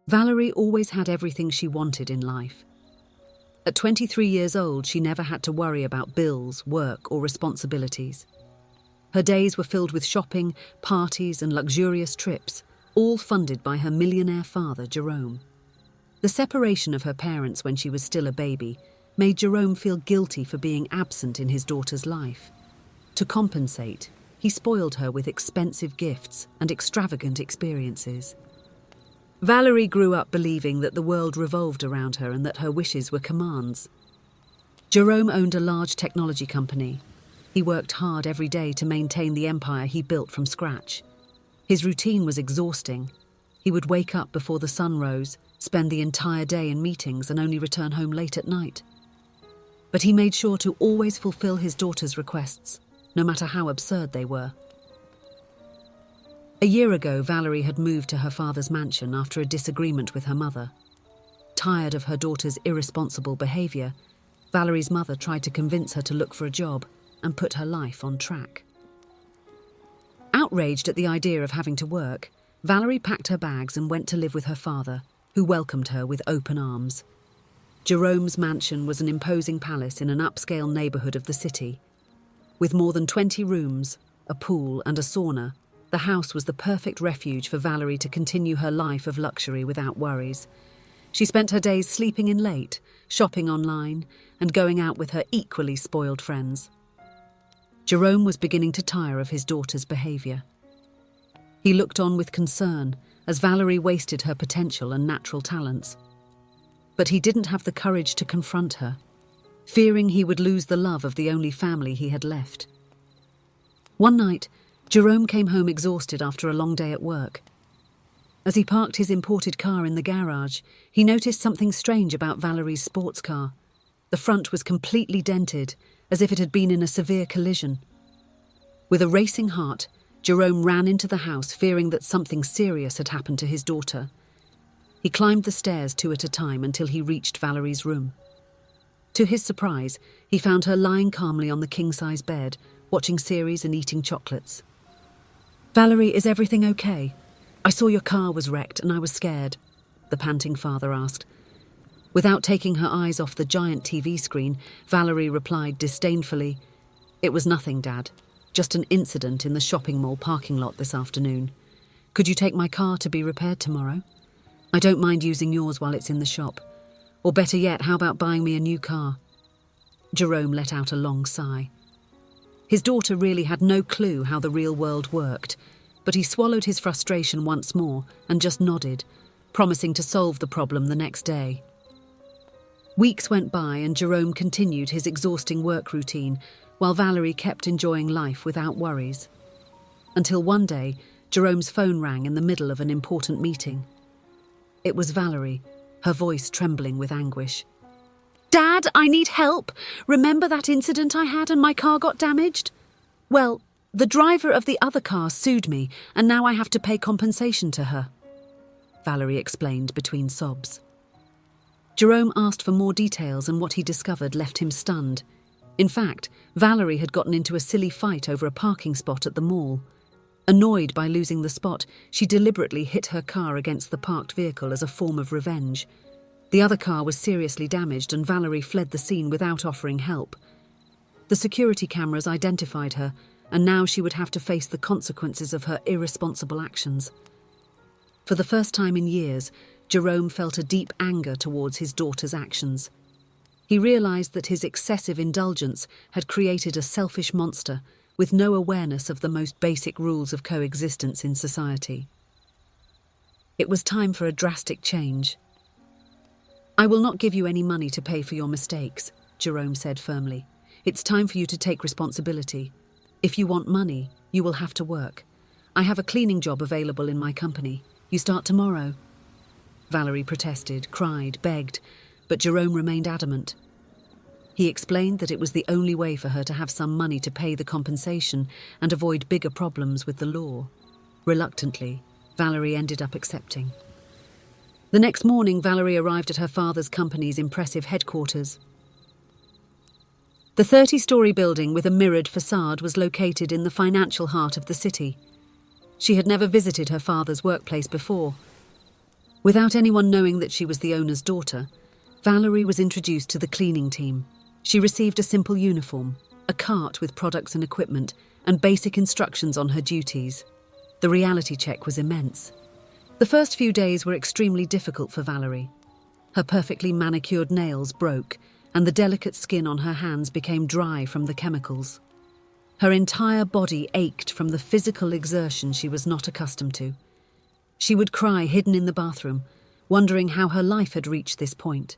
Valerie always had everything she wanted in life. At 23 years old, she never had to worry about bills, work, or responsibilities. Her days were filled with shopping, parties, and luxurious trips, all funded by her millionaire father, Jerome. The separation of her parents when she was still a baby made Jerome feel guilty for being absent in his daughter's life. To compensate, he spoiled her with expensive gifts and extravagant experiences. Valerie grew up believing that the world revolved around her and that her wishes were commands. Jerome owned a large technology company. He worked hard every day to maintain the empire he built from scratch. His routine was exhausting. He would wake up before the sun rose, spend the entire day in meetings, and only return home late at night. But he made sure to always fulfill his daughter's requests, no matter how absurd they were. A year ago, Valerie had moved to her father's mansion after a disagreement with her mother. Tired of her daughter's irresponsible behavior, Valerie's mother tried to convince her to look for a job and put her life on track. Outraged at the idea of having to work, Valerie packed her bags and went to live with her father, who welcomed her with open arms. Jerome's mansion was an imposing palace in an upscale neighborhood of the city. With more than 20 rooms, a pool, and a sauna, the house was the perfect refuge for Valerie to continue her life of luxury without worries. She spent her days sleeping in late, shopping online, and going out with her equally spoiled friends. Jerome was beginning to tire of his daughter's behavior. He looked on with concern as Valerie wasted her potential and natural talents. But he didn't have the courage to confront her, fearing he would lose the love of the only family he had left. One night, Jerome came home exhausted after a long day at work. As he parked his imported car in the garage, he noticed something strange about Valerie's sports car. The front was completely dented, as if it had been in a severe collision. With a racing heart, Jerome ran into the house, fearing that something serious had happened to his daughter. He climbed the stairs 2 at a time until he reached Valerie's room. To his surprise, he found her lying calmly on the king-size bed, watching series and eating chocolates. "Valerie, is everything okay? I saw your car was wrecked and I was scared," the panting father asked. Without taking her eyes off the giant TV screen, Valerie replied disdainfully, "It was nothing, Dad. Just an incident in the shopping mall parking lot this afternoon. Could you take my car to be repaired tomorrow? I don't mind using yours while it's in the shop. Or better yet, how about buying me a new car?" Jerome let out a long sigh. His daughter really had no clue how the real world worked, but he swallowed his frustration once more and just nodded, promising to solve the problem the next day. Weeks went by and Jerome continued his exhausting work routine while Valerie kept enjoying life without worries. Until one day, Jerome's phone rang in the middle of an important meeting. It was Valerie, her voice trembling with anguish. "Dad, I need help. Remember that incident I had and my car got damaged? Well, the driver of the other car sued me and now I have to pay compensation to her," Valerie explained between sobs. Jerome asked for more details and what he discovered left him stunned. In fact, Valerie had gotten into a silly fight over a parking spot at the mall. Annoyed by losing the spot, she deliberately hit her car against the parked vehicle as a form of revenge. The other car was seriously damaged and Valerie fled the scene without offering help. The security cameras identified her, and now she would have to face the consequences of her irresponsible actions. For the first time in years, Jerome felt a deep anger towards his daughter's actions. He realized that his excessive indulgence had created a selfish monster with no awareness of the most basic rules of coexistence in society. It was time for a drastic change. "I will not give you any money to pay for your mistakes," Jerome said firmly. "It's time for you to take responsibility. If you want money, you will have to work. I have a cleaning job available in my company. You start tomorrow." Valerie protested, cried, begged, but Jerome remained adamant. He explained that it was the only way for her to have some money to pay the compensation and avoid bigger problems with the law. Reluctantly, Valerie ended up accepting. The next morning, Valerie arrived at her father's company's impressive headquarters. The 30-story building with a mirrored facade was located in the financial heart of the city. She had never visited her father's workplace before. Without anyone knowing that she was the owner's daughter, Valerie was introduced to the cleaning team. She received a simple uniform, a cart with products and equipment, and basic instructions on her duties. The reality check was immense. The first few days were extremely difficult for Valerie. Her perfectly manicured nails broke, and the delicate skin on her hands became dry from the chemicals. Her entire body ached from the physical exertion she was not accustomed to. She would cry hidden in the bathroom, wondering how her life had reached this point.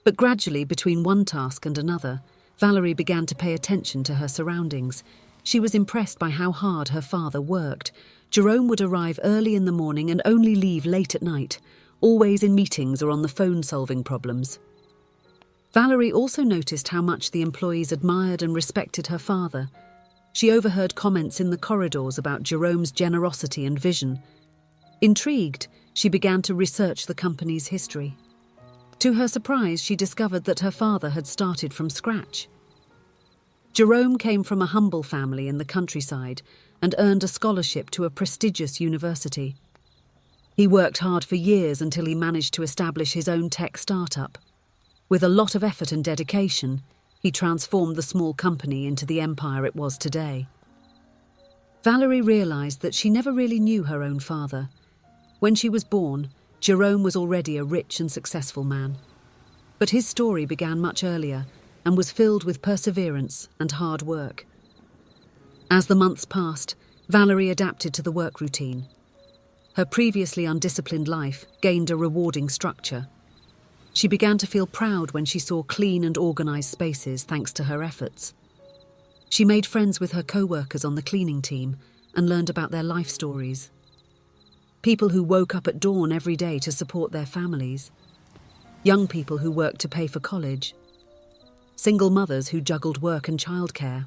But gradually, between one task and another, Valerie began to pay attention to her surroundings. She was impressed by how hard her father worked. Jerome would arrive early in the morning and only leave late at night, always in meetings or on the phone solving problems. Valerie also noticed how much the employees admired and respected her father. She overheard comments in the corridors about Jerome's generosity and vision. Intrigued, she began to research the company's history. To her surprise, she discovered that her father had started from scratch. Jerome came from a humble family in the countryside and earned a scholarship to a prestigious university. He worked hard for years until he managed to establish his own tech startup. With a lot of effort and dedication, he transformed the small company into the empire it was today. Valerie realized that she never really knew her own father. When she was born, Jerome was already a rich and successful man. But his story began much earlier and was filled with perseverance and hard work. As the months passed, Valerie adapted to the work routine. Her previously undisciplined life gained a rewarding structure. She began to feel proud when she saw clean and organized spaces thanks to her efforts. She made friends with her co-workers on the cleaning team and learned about their life stories. People who woke up at dawn every day to support their families. Young people who worked to pay for college. Single mothers who juggled work and childcare.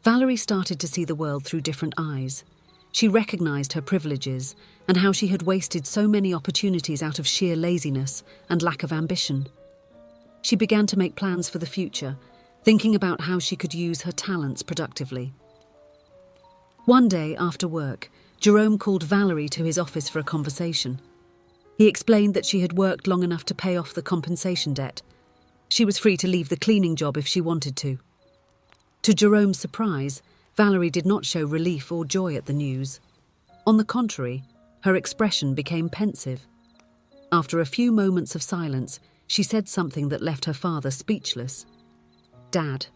Valerie started to see the world through different eyes. She recognized her privileges and how she had wasted so many opportunities out of sheer laziness and lack of ambition. She began to make plans for the future, thinking about how she could use her talents productively. One day after work, Jerome called Valerie to his office for a conversation. He explained that she had worked long enough to pay off the compensation debt. She was free to leave the cleaning job if she wanted to. To Jerome's surprise, Valerie did not show relief or joy at the news. On the contrary, her expression became pensive. After a few moments of silence, she said something that left her father speechless. "Dad,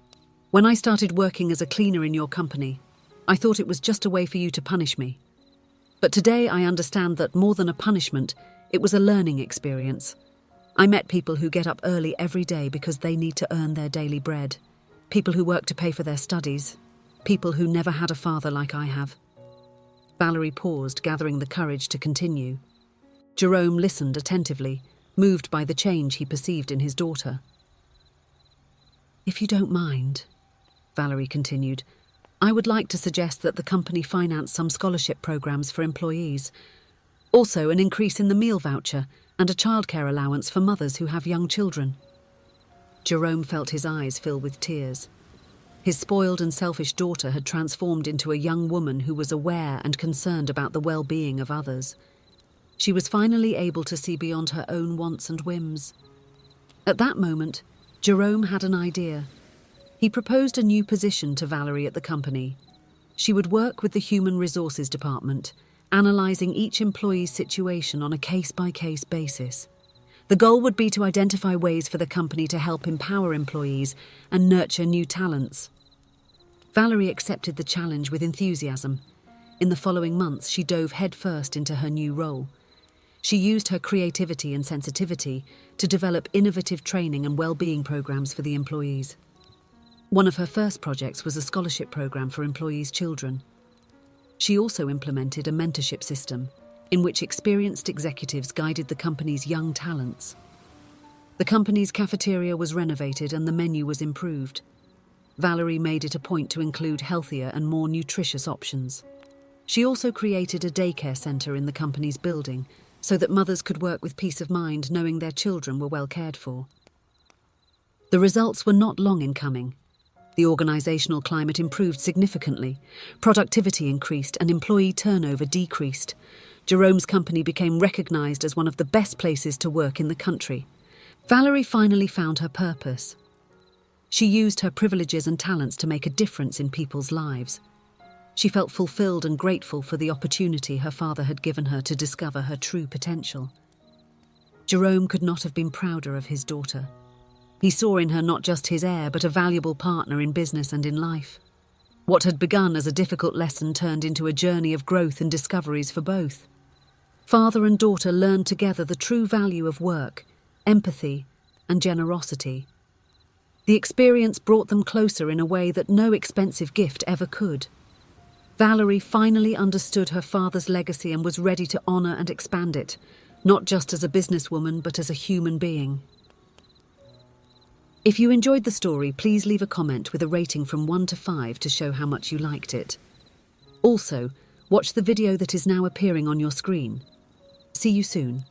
when I started working as a cleaner in your company, I thought it was just a way for you to punish me. But today I understand that more than a punishment, it was a learning experience. I met people who get up early every day because they need to earn their daily bread. People who work to pay for their studies. People who never had a father like I have." Valerie paused, gathering the courage to continue. Jerome listened attentively, moved by the change he perceived in his daughter. "If you don't mind," Valerie continued, "I would like to suggest that the company finance some scholarship programs for employees. Also an increase in the meal voucher and a childcare allowance for mothers who have young children." Jerome felt his eyes fill with tears. His spoiled and selfish daughter had transformed into a young woman who was aware and concerned about the well-being of others. She was finally able to see beyond her own wants and whims. At that moment, Jerome had an idea. He proposed a new position to Valerie at the company. She would work with the Human Resources Department, analysing each employee's situation on a case-by-case basis. The goal would be to identify ways for the company to help empower employees and nurture new talents. Valerie accepted the challenge with enthusiasm. In the following months, she dove headfirst into her new role. She used her creativity and sensitivity to develop innovative training and well-being programs for the employees. One of her first projects was a scholarship program for employees' children. She also implemented a mentorship system in which experienced executives guided the company's young talents. The company's cafeteria was renovated and the menu was improved. Valerie made it a point to include healthier and more nutritious options. She also created a daycare centre in the company's building so that mothers could work with peace of mind knowing their children were well cared for. The results were not long in coming. The organisational climate improved significantly, productivity increased and employee turnover decreased. Jerome's company became recognized as one of the best places to work in the country. Valerie finally found her purpose. She used her privileges and talents to make a difference in people's lives. She felt fulfilled and grateful for the opportunity her father had given her to discover her true potential. Jerome could not have been prouder of his daughter. He saw in her not just his heir, but a valuable partner in business and in life. What had begun as a difficult lesson turned into a journey of growth and discoveries for both. Father and daughter learned together the true value of work, empathy, and generosity. The experience brought them closer in a way that no expensive gift ever could. Valerie finally understood her father's legacy and was ready to honor and expand it, not just as a businesswoman, but as a human being. If you enjoyed the story, please leave a comment with a rating from 1 to 5 to show how much you liked it. Also, watch the video that is now appearing on your screen. See you soon.